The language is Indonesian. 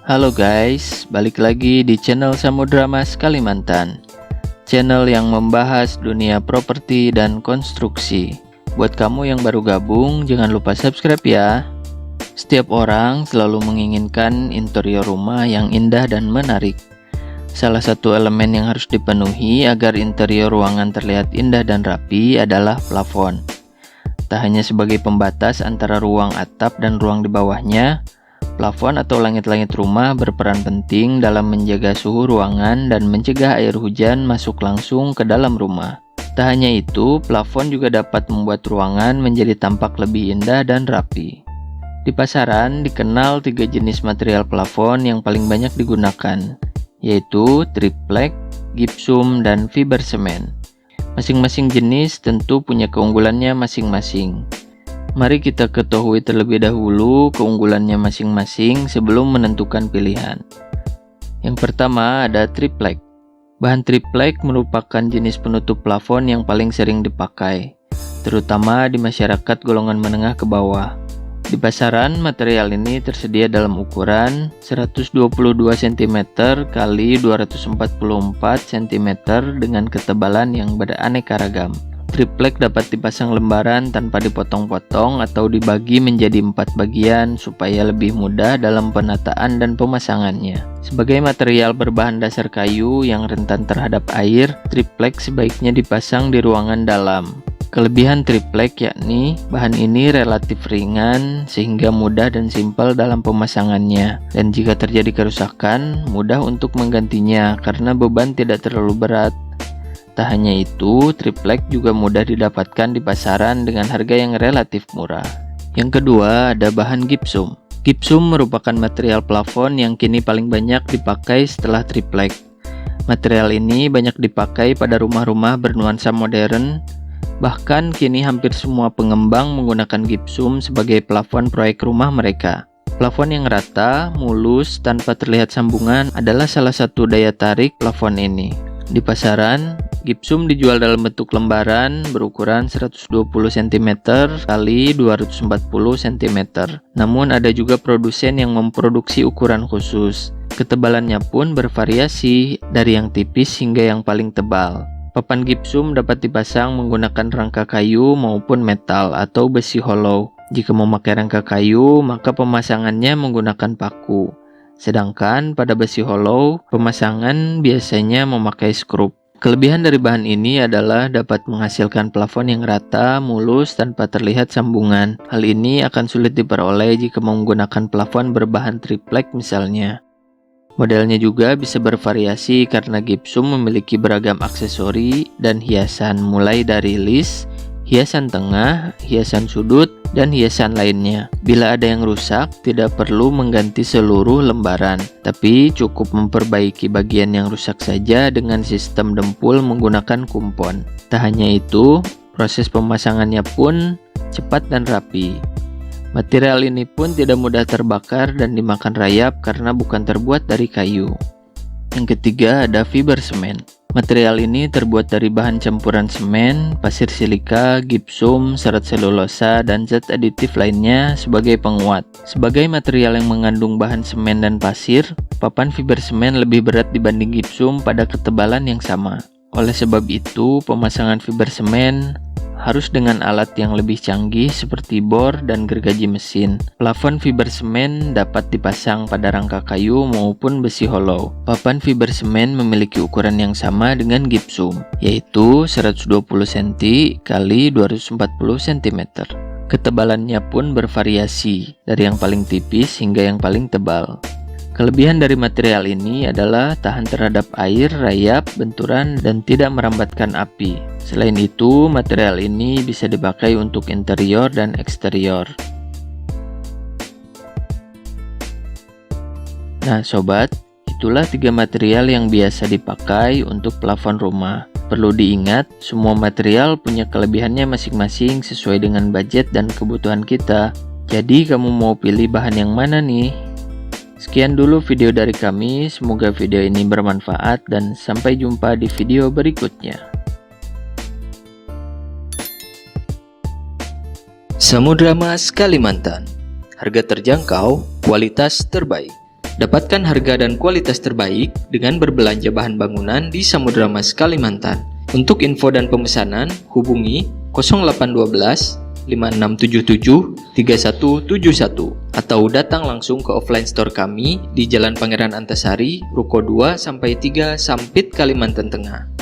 Halo guys, balik lagi di channel Samudra Mas Kalimantan. Channel yang membahas dunia properti dan konstruksi. Buat kamu yang baru gabung, jangan lupa subscribe ya. Setiap orang selalu menginginkan interior rumah yang indah dan menarik. Salah satu elemen yang harus dipenuhi agar interior ruangan terlihat indah dan rapi adalah plafon. Tak hanya sebagai pembatas antara ruang atap dan ruang di bawahnya, plafon atau langit-langit rumah berperan penting dalam menjaga suhu ruangan dan mencegah air hujan masuk langsung ke dalam rumah. Tak hanya itu, plafon juga dapat membuat ruangan menjadi tampak lebih indah dan rapi. Di pasaran dikenal 3 jenis material plafon yang paling banyak digunakan, yaitu triplek, gypsum, dan fiber semen. Masing-masing jenis tentu punya keunggulannya masing-masing. Mari kita ketahui terlebih dahulu keunggulannya masing-masing sebelum menentukan pilihan. Yang pertama ada triplek. Bahan triplek merupakan jenis penutup plafon yang paling sering dipakai, terutama di masyarakat golongan menengah ke bawah. Di pasaran, material ini tersedia dalam ukuran 122 cm x 244 cm dengan ketebalan yang beraneka ragam. Triplek dapat dipasang lembaran tanpa dipotong-potong atau dibagi menjadi 4 bagian supaya lebih mudah dalam penataan dan pemasangannya. Sebagai material berbahan dasar kayu yang rentan terhadap air, triplek sebaiknya dipasang di ruangan dalam. Kelebihan triplek yakni bahan ini relatif ringan sehingga mudah dan simpel dalam pemasangannya, dan jika terjadi kerusakan mudah untuk menggantinya karena beban tidak terlalu berat. Tak hanya itu, triplek juga mudah didapatkan di pasaran dengan harga yang relatif murah. Yang kedua ada bahan gypsum. Gypsum merupakan material plafon yang kini paling banyak dipakai setelah triplek. Material ini banyak dipakai pada rumah-rumah bernuansa modern. Bahkan kini hampir semua pengembang menggunakan gypsum sebagai plafon proyek rumah mereka. Plafon yang rata, mulus, tanpa terlihat sambungan adalah salah satu daya tarik plafon ini. Di pasaran, gypsum dijual dalam bentuk lembaran berukuran 120 cm x 240 cm. Namun ada juga produsen yang memproduksi ukuran khusus. Ketebalannya pun bervariasi dari yang tipis hingga yang paling tebal. Papan gypsum dapat dipasang menggunakan rangka kayu maupun metal atau besi hollow. Jika memakai rangka kayu, maka pemasangannya menggunakan paku. Sedangkan pada besi hollow, pemasangan biasanya memakai skrup. Kelebihan dari bahan ini adalah dapat menghasilkan plafon yang rata, mulus, tanpa terlihat sambungan. Hal ini akan sulit diperoleh jika menggunakan plafon berbahan triplek misalnya. Modelnya juga bisa bervariasi karena gypsum memiliki beragam aksesori dan hiasan mulai dari list, hiasan tengah, hiasan sudut, dan hiasan lainnya. Bila ada yang rusak, tidak perlu mengganti seluruh lembaran, tapi cukup memperbaiki bagian yang rusak saja dengan sistem dempul menggunakan kumpon. Tak hanya itu, proses pemasangannya pun cepat dan rapi. Material ini pun tidak mudah terbakar dan dimakan rayap karena bukan terbuat dari kayu. Yang ketiga ada fiber semen. Material ini terbuat dari bahan campuran semen, pasir silika, gypsum, serat selulosa, dan zat aditif lainnya sebagai penguat. Sebagai material yang mengandung bahan semen dan pasir, papan fiber semen lebih berat dibanding gypsum pada ketebalan yang sama. Oleh sebab itu, pemasangan fiber semen harus dengan alat yang lebih canggih seperti bor dan gergaji mesin. Plafon fiber semen dapat dipasang pada rangka kayu maupun besi hollow. Papan fiber semen memiliki ukuran yang sama dengan gypsum, yaitu 120 cm x 240 cm. Ketebalannya pun bervariasi, dari yang paling tipis hingga yang paling tebal. Kelebihan dari material ini adalah tahan terhadap air, rayap, benturan, dan tidak merambatkan api. Selain itu, material ini bisa dipakai untuk interior dan eksterior. Nah sobat, itulah 3 material yang biasa dipakai untuk plafon rumah. Perlu diingat, semua material punya kelebihannya masing-masing sesuai dengan budget dan kebutuhan kita. Jadi kamu mau pilih bahan yang mana nih? Sekian dulu video dari kami, semoga video ini bermanfaat dan sampai jumpa di video berikutnya. Samudra Mas Kalimantan, harga terjangkau, kualitas terbaik. Dapatkan harga dan kualitas terbaik dengan berbelanja bahan bangunan di Samudra Mas Kalimantan. Untuk info dan pemesanan, hubungi 0812 5677 3171 atau datang langsung ke offline store kami di Jalan Pangeran Antasari, Ruko 2-3, Sampit, Kalimantan Tengah.